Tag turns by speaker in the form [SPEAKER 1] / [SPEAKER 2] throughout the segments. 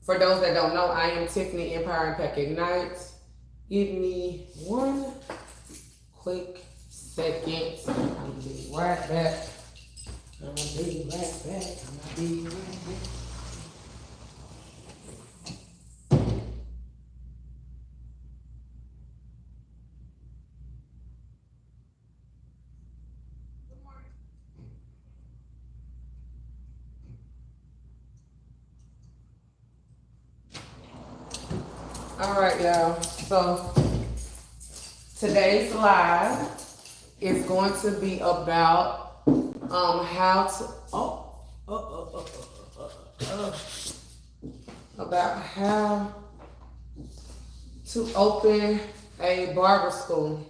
[SPEAKER 1] For those that don't know, I am Tiffany Empire Impact Ignite. Give me one quick second. I'll be right back. I'll be right back. All right, y'all. So today's live is going to be about how to about how to open a barber school.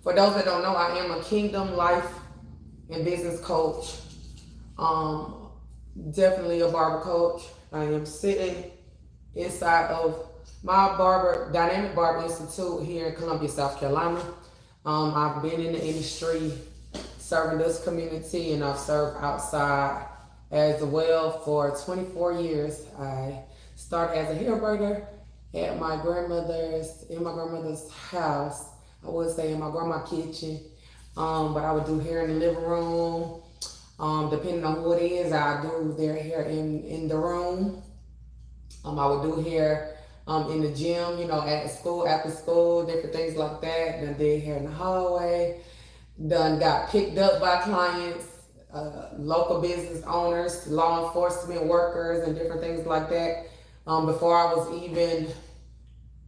[SPEAKER 1] For those that don't know, I am a Kingdom life and business coach. Definitely a barber coach. I am sitting inside of my Dynamic Barber Institute here in Columbia, South Carolina. I've been in the industry serving this community, and I've served outside as well for 24 years. I started as a hair braider in my grandmother's house. I would say in my grandma's kitchen, but I would do hair in the living room. Depending on who it is, I do their hair in the room. I would do hair in the gym, at school, after school, different things like that. Then did hair in the hallway. Done got picked up by clients, local business owners, law enforcement workers, and different things like that. Before I was even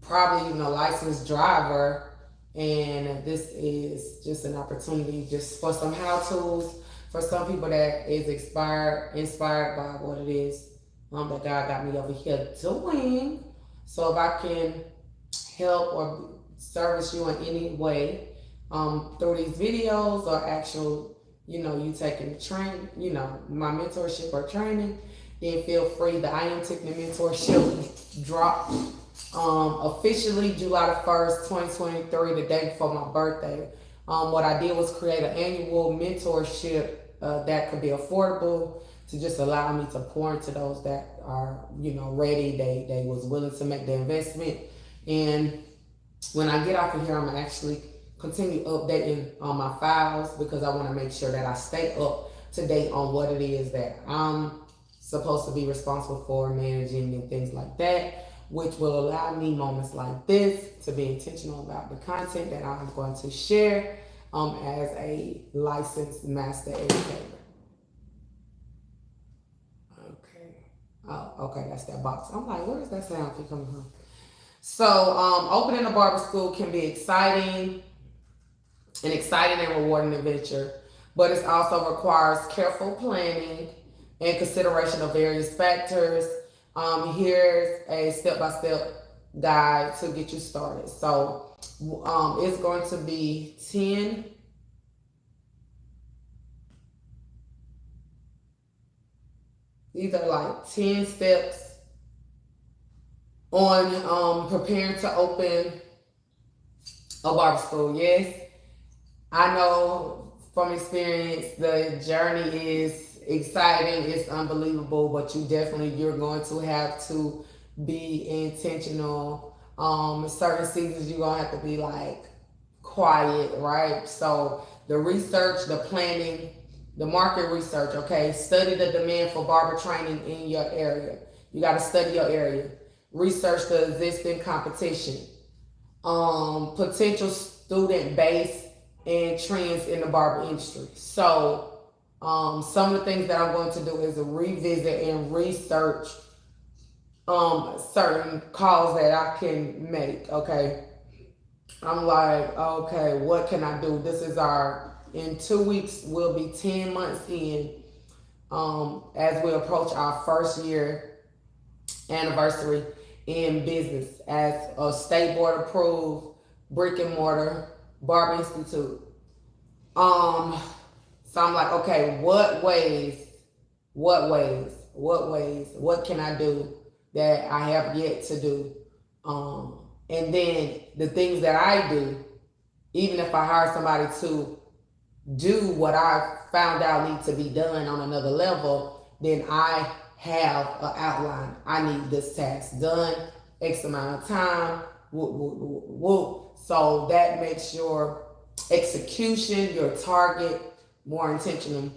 [SPEAKER 1] probably a licensed driver. And this is just an opportunity just for some how-tos for some people that is inspired by what it is that God got me over here doing. So if I can help or service you in any way through these videos or actual, you taking the train, my mentorship or training, then feel free. The I Am Tiffany Mentorship dropped officially July the 1st, 2023, the day before my birthday. What I did was create an annual mentorship that could be affordable to just allow me to pour into those that are, ready. They was willing to make the investment. And when I get off of here, I'm gonna actually continue updating on my files because I want to make sure that I stay up to date on what it is that I'm supposed to be responsible for, managing and things like that, which will allow me moments like this to be intentional about the content that I'm going to share as a licensed master educator. Okay. Oh, okay, that's that box. I'm like, where does that sound keep coming from? So, opening a barber school can be an exciting and rewarding adventure, but it also requires careful planning and consideration of various factors. Here's a step-by-step guide to get you started. So it's going to be 10 these are like 10 steps on preparing to open a barber school. Yes, I know from experience the journey is exciting, it's unbelievable, but you're going to have to be intentional. Certain seasons you're gonna have to be like quiet, right? So the research, the planning, the market research, okay? Study the demand for barber training in your area. You gotta study your area. Research the existing competition. Potential student base and trends in the barber industry. So some of the things that I'm going to do is revisit and research certain calls that I can make, okay? I'm like, okay, what can I do? In 2 weeks, we'll be 10 months in as we approach our first year anniversary in business as a state board approved brick and mortar barber institute. So I'm like, okay, what can I do that I have yet to do? And then the things that I do, even if I hire somebody to do what I found out need to be done on another level, then I have an outline. I need this task done, X amount of time, whoop, whoop, whoop, whoop. So that makes your execution, your target more intentional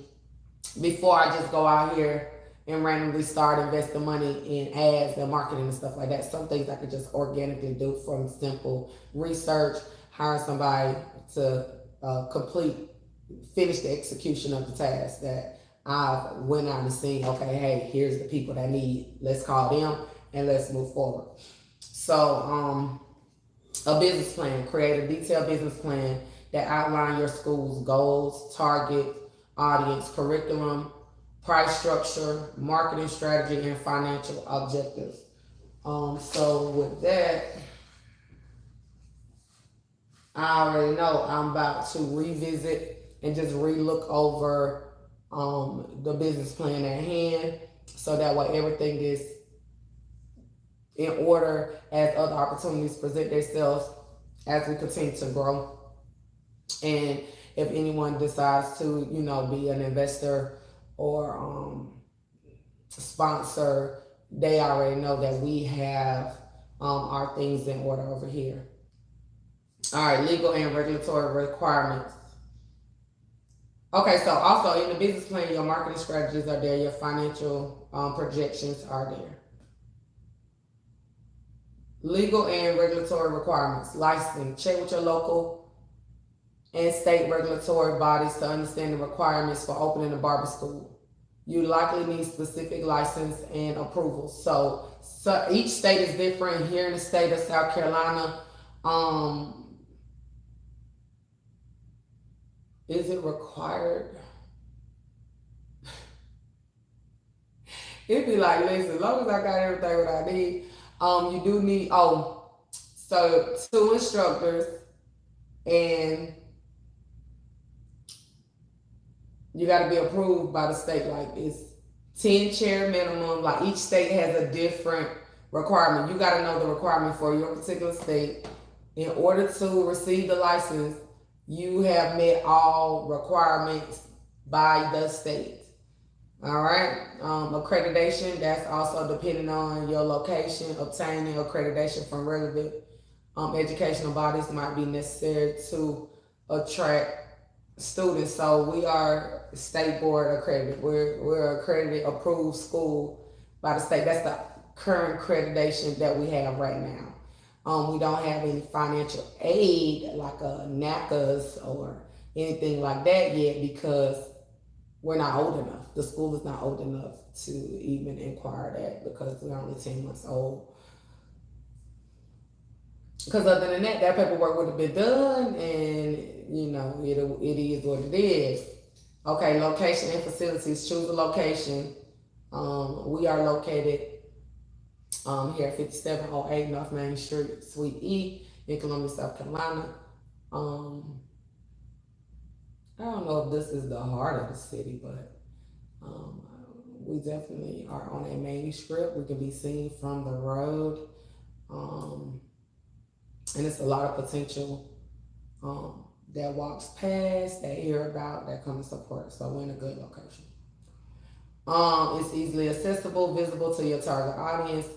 [SPEAKER 1] before I just go out here and randomly start investing money in ads and marketing and stuff like that. Some things I could just organically do from simple research, hire somebody to finish the execution of the task that I went out and seen. Okay, hey, here's the people that need. Let's call them and let's move forward. So, a business plan. Create a detailed business plan that outline your school's goals, target, audience, curriculum, price structure, marketing strategy, and financial objectives. So with that, I already know I'm about to revisit and just relook over the business plan at hand, so that way everything is in order as other opportunities present themselves as we continue to grow. And if anyone decides to, be an investor or sponsor, they already know that we have our things in order over here. All right, legal and regulatory requirements. Okay, so also in the business plan, your marketing strategies are there, your financial projections are there. Legal and regulatory requirements. Licensing. Check with your local and state regulatory bodies to understand the requirements for opening a barber school. You likely need specific license and approvals. So each state is different. Here in the state of South Carolina, is it required? It'd be like, listen, as long as I got everything what I need, you do need, so 2 instructors, and you got to be approved by the state. Like, it's 10 chair minimum. Like, each state has a different requirement. You got to know the requirement for your particular state. In order to receive the license, you have met all requirements by the state. All right. Accreditation, that's also depending on your location. Obtaining accreditation from relevant educational bodies might be necessary to attract students. So we are state board accredited. We're accredited, approved school by the state. That's the current accreditation that we have right now. We don't have any financial aid like NACAs or anything like that yet, because we're not old enough. The school is not old enough to even inquire that, because we're only 10 months old. Because other than that, that paperwork would have been done, and it is what it is. Okay, location and facilities. Choose a location. We are located here at 5708 North Main Street, Suite E, in Columbia, South Carolina. I don't know if this is the heart of the city, but we definitely are on a main strip. We can be seen from the road. And it's a lot of potential that walks past, that hear about, that come to support. So we're in a good location. It's easily accessible, visible to your target audience.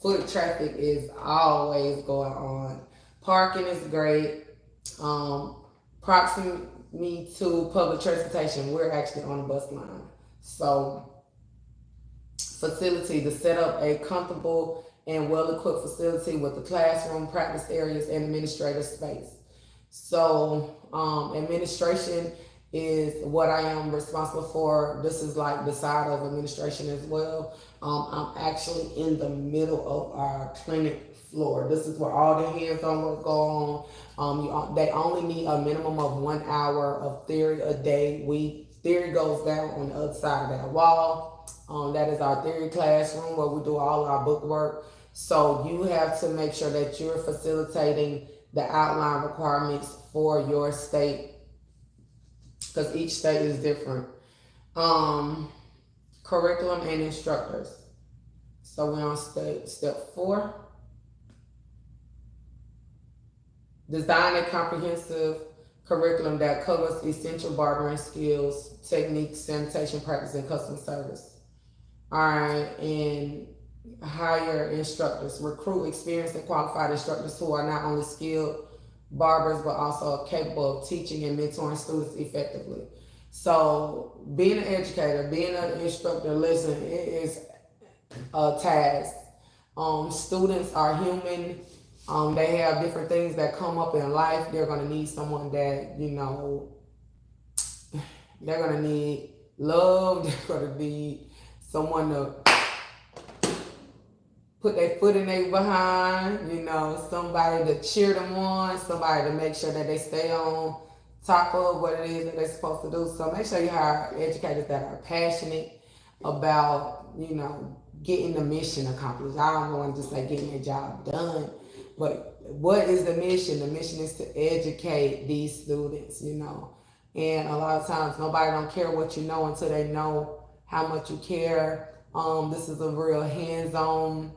[SPEAKER 1] Foot traffic is always going on. Parking is great. Proximity to public transportation. We're actually on a bus line. So facility, to set up a comfortable and well-equipped facility with the classroom, practice areas, and administrative space. So administration is what I am responsible for. This is like the side of administration as well. I'm actually in the middle of our clinic floor. This is where all the hands-on work go on. They only need a minimum of 1 hour of theory a day. Theory goes down on the other side of that wall. That is our theory classroom where we do all our book work. So you have to make sure that you're facilitating the outline requirements for your state, because each state is different. Curriculum and instructors. So we're on step 4. Design a comprehensive curriculum that covers essential barbering skills, techniques, sanitation practice, and customer service. All right, and hire instructors, recruit experienced and qualified instructors who are not only skilled barbers but also capable of teaching and mentoring students effectively. So, being an educator, being an instructor, listen, it is a task. Students are human. They have different things that come up in life. They're gonna need someone that they're gonna need love. They're gonna need someone to put their foot in their behind. Somebody to cheer them on. Somebody to make sure that they stay on top of what it is that they're supposed to do. So make sure you hire educators that are passionate about getting the mission accomplished. I don't want to just say getting their job done, but what is the mission? The mission is to educate these students, and a lot of times nobody don't care what you know until they know how much you care. This is a real hands-on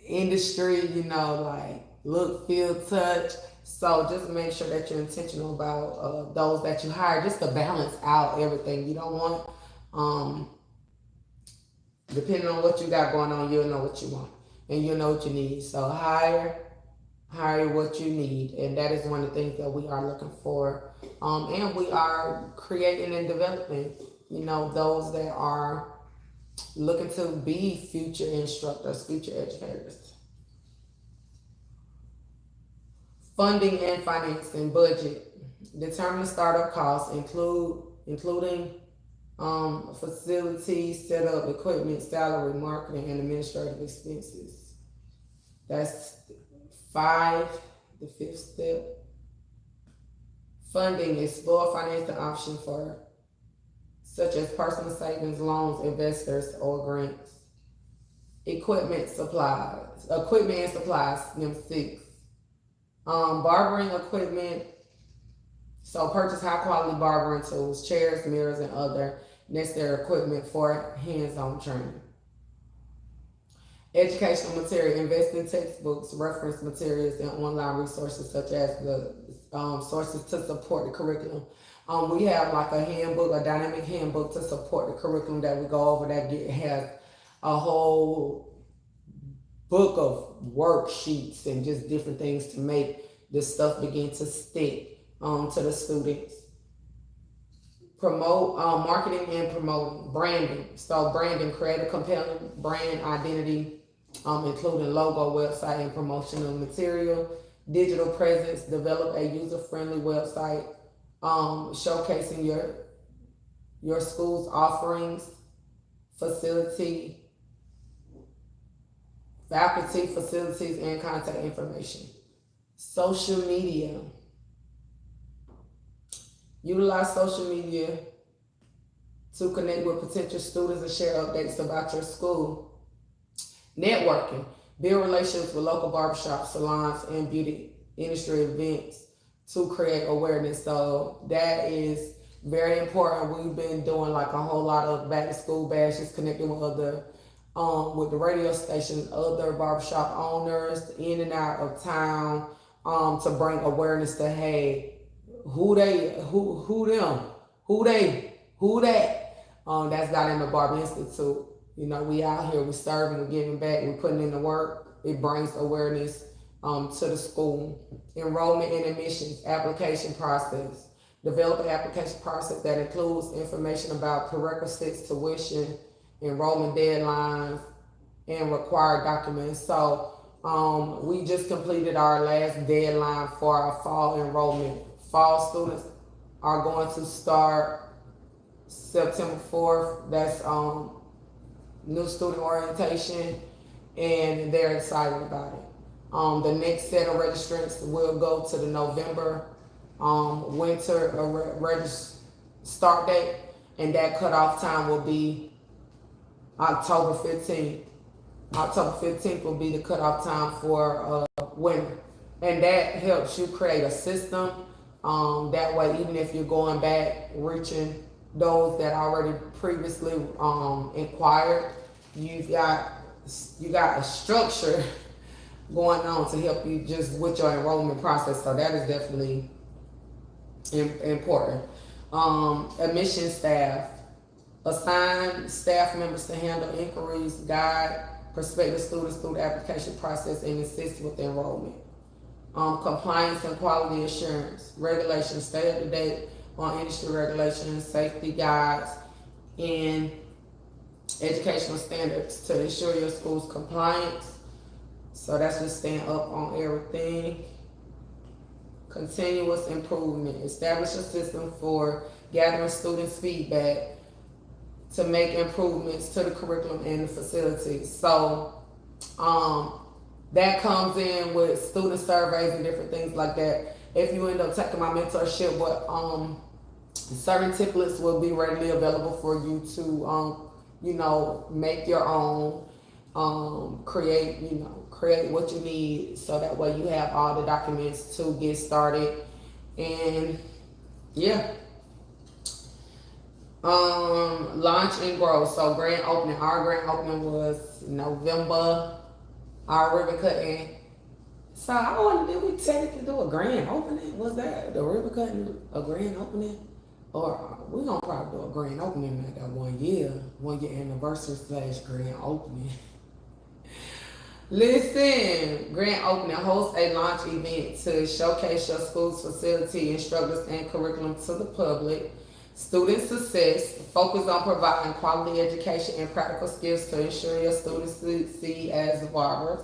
[SPEAKER 1] industry, like look, feel, touch. So just make sure that you're intentional about those that you hire, just to balance out everything. You don't want depending on what you got going on, you'll know what you want and you'll know what you need. So hire what you need, and that is one of the things that we are looking for. And we are creating and developing, those that are looking to be future instructors, future educators. Funding and financing budget. Determine the startup costs, including facilities, setup, equipment, salary, marketing, and administrative expenses. That's 5, the 5th step. Funding. Explore financing options such as personal savings, loans, investors, or grants. Equipment and supplies. Number 6. Barbering equipment. So purchase high quality barbering tools, chairs, mirrors, and other necessary equipment for hands-on training. Educational material. Invest in textbooks, reference materials, and online resources such as the sources to support the curriculum. We have like a handbook, a dynamic handbook to support the curriculum that we go over that has a whole book of worksheets and just different things to make this stuff begin to stick to the students. Promote marketing and promoting branding. So branding, create a compelling brand identity, including logo, website, and promotional material. Digital presence, develop a user-friendly website, showcasing your school's offerings, faculty, facilities, and contact information. Social media. Utilize social media to connect with potential students and share updates about your school. Networking. Build relationships with local barbershops, salons, and beauty industry events to create awareness. So that is very important. We've been doing like a whole lot of back to school bashes, connecting with other with the radio station, other barbershop owners in and out of town, to bring awareness to, hey, who that? That's Dynamic Barber Institute. We out here, we serving, we giving back, we putting in the work. It brings awareness to the school. Enrollment and admissions, application process. Develop an application process that includes information about prerequisites, tuition, enrollment deadlines, and required documents. So we just completed our last deadline for our fall enrollment. Fall students are going to start September 4th. That's new student orientation, and they're excited about it. The next set of registrants will go to the November winter start date, and that cutoff time will be October 15th. October 15th will be the cutoff time for winter, and that helps you create a system. That way, even if you're going back, reaching those that already previously inquired, you got a structure going on to help you just with your enrollment process. So that is definitely important. Admission staff. Assign staff members to handle inquiries, guide prospective students through the application process, and assist with enrollment. Compliance and quality assurance. Regulations. Stay up to date on industry regulations, safety guides, and educational standards to ensure your school's compliance. So that's just staying up on everything. Continuous improvement. Establish a system for gathering students' feedback to make improvements to the curriculum and the facilities. So that comes in with student surveys and different things like that. If you end up taking my mentorship, what certain templates will be readily available for you to make your own, create what you need, so that way you have all the documents to get started. And yeah. Launch and grow. So grand opening. Our grand opening was November. Our ribbon cutting. So I wonder, did we technically do a grand opening? Was that the ribbon cutting a grand opening? Or we gonna probably do a grand opening like that 1 year anniversary / grand opening. Listen, grand opening. Host a launch event to showcase your school's facility, instructors, and curriculum to the public. Student success. Focus on providing quality education and practical skills to ensure your students succeed as barbers.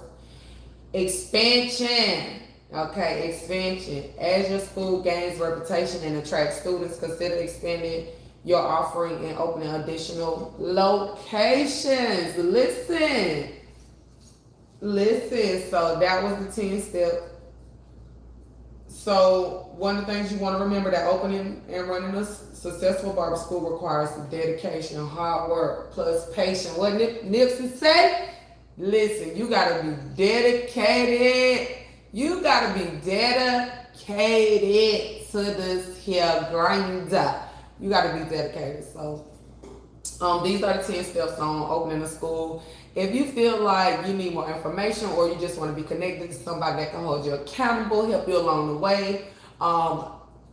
[SPEAKER 1] Expansion. Okay, expansion. As your school gains reputation and attracts students, consider expanding your offering and opening additional locations. Listen. So that was the 10 step. So one of the things you want to remember, that opening and running a successful barber school requires dedication, hard work, plus patience. What Nipsey say? Listen, you got to be dedicated. You got to be dedicated to this here grind. You got to be dedicated. So these are the 10 steps on opening a school. If you feel like you need more information, or you just want to be connected to somebody that can hold you accountable, help you along the way,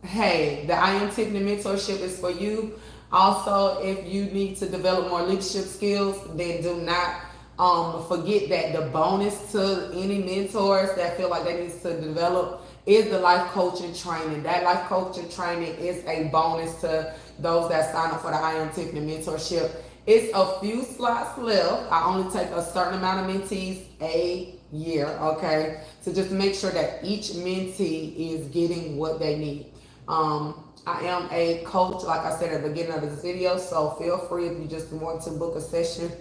[SPEAKER 1] hey, the I Am Tiffany Mentorship is for you. Also, if you need to develop more leadership skills, then do not forget that the bonus to any mentors that feel like they need to develop is the life coaching training. That life coaching training is a bonus to those that sign up for the I Am Tiffany Mentorship. It's a few slots left. I only take a certain amount of mentees a year, okay? So just make sure that each mentee is getting what they need. I am a coach, like I said at the beginning of this video, so feel free if you just want to book a session.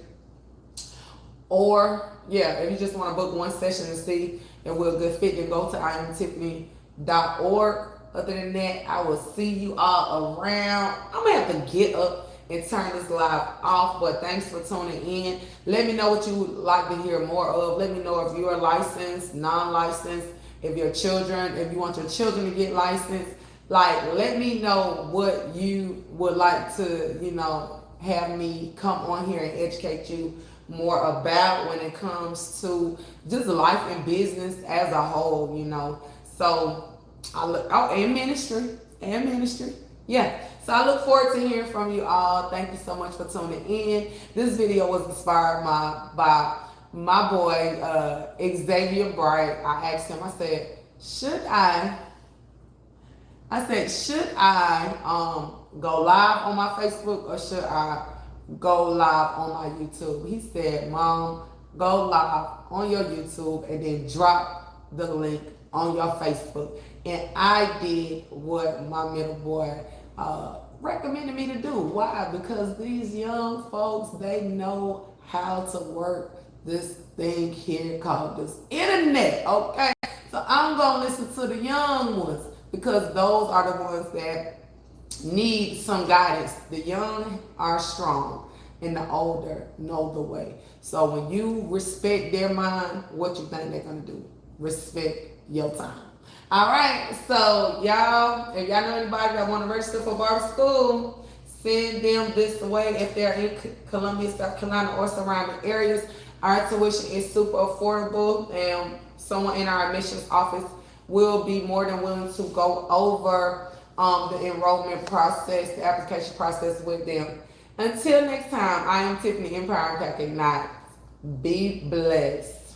[SPEAKER 1] Or, yeah, if you just want to book one session and see if we're a good fit, then go to iamtiffany.org. Other than that, I will see you all around. I'm going to have to get up and turn this live off, but thanks for tuning in. Let me know what you would like to hear more of. Let me know if you are licensed, non-licensed, if your children, if you want your children to get licensed. Like, let me know what you would like to, have me come on here and educate you more about when it comes to just life and business as a whole, So I look and ministry. Yeah. So I look forward to hearing from you all. Thank you so much for tuning in. This video was inspired by my boy Xavier Bright. I asked him, I said, should I go live on my Facebook, or should I go live on my YouTube? He said, Mom, go live on your YouTube and then drop the link on your Facebook. And I did what my middle boy recommended me to do. Why? Because these young folks, they know how to work this thing here called this internet, okay? So I'm going to listen to the young ones, because those are the ones that need some guidance. The young are strong and the older know the way. So when you respect their mind, what you think they're going to do? Respect your time. All right, so y'all, if y'all know anybody that want to register for Barber School, send them this way. If they're in Columbia, South Carolina, or surrounding areas, our tuition is super affordable, and someone in our admissions office will be more than willing to go over the enrollment process, the application process with them. Until next time, I am Tiffany Empire Impact Ignite. Be blessed.